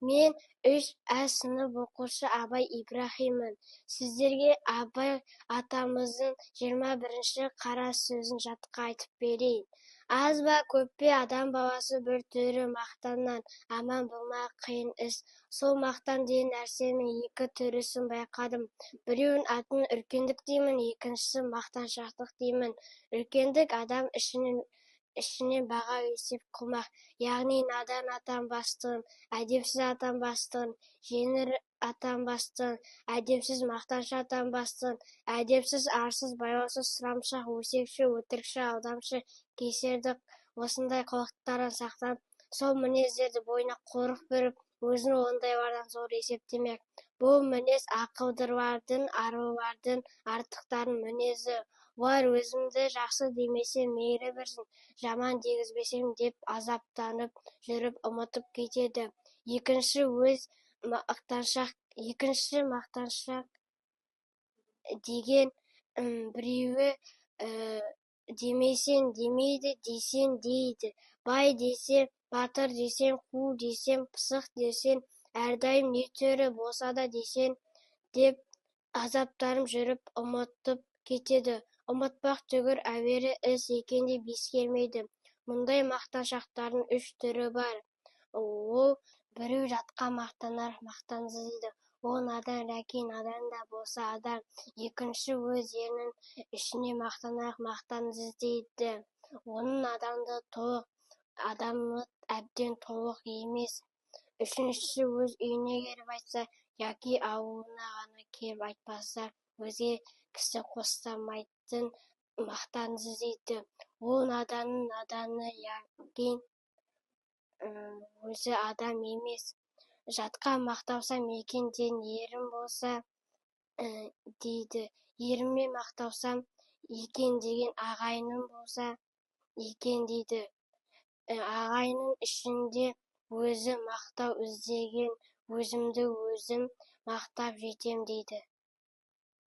Мен 3А сынып оқушы Абай Ибрахиммін. Сіздерге Абай атамыздың 21-ші қара сөзін жатқа айтып берейін. Аз ба көп пе адам баласы бір түрі мақтаннан аман болмақ қиын іс. Сол мақтан деген нәрсенің екі түрісін байқадым. Біреуін атын үлкендік деймін, екіншісі мақтаншақтық деймін. Үлкендік адам ішінен баға есеп қылмақ, яғни надан атанбастығын, әдепсіз атанбастығын, жеңіл атанбастығын, әдепсіз мақтаншы атанбастығын, әдепсіз, арсыз, байлаусыз, сұрамшақ, өсекші, өтірікші, алдамшы, кесерді, осындай қылықтардан сақтанып, сол мінездерді бойына қорық беріп, өзін ондайлардан зор есептемек. Бұл мінез ақылдылардың, арулардың, артықтардың мінезі. Олар өзімді жақсы демесем мейлі берсін, жаман дегізбесем деп азаптанып жүріп ұмытып кетеді. Екінші мақтаншақ деген біреуі демесең демейді, десең дейді. Бай десең, батыр десең, қу десең, пысық десең, әрдайым не түрі болса да десең деп азаптанып жүріп ұмытып кетеді. Ұмытпақ түгіл әуелі іс екенде бес келмейді. Мұндай мақтаншақтардың 3 түрі бар. Ол біреу жатқа мақтанар, мақтансыз дейді. Ол надан, рәки надан да болса адам. Екінші өз ерінің ішіне мақтанар, мақтансыз дейді. Оның наданды толық, адамы әбден толық емес. Үшіншісі өз үйіне келіп айтса, яки ауылына ғана келіп айтпаса, өзге кісі қостамайтын мақтансыз дейді. Ол наданның наданы, яки өзі адам емес. Жатқа мақтаусам екен деген ерім болса дейді. Еріме мақтаусам екен деген ағайыным болса екен дейді. Ағайынның ішінде өзі мақтау іздеген, өзімді өзім мақтап жетем дейді.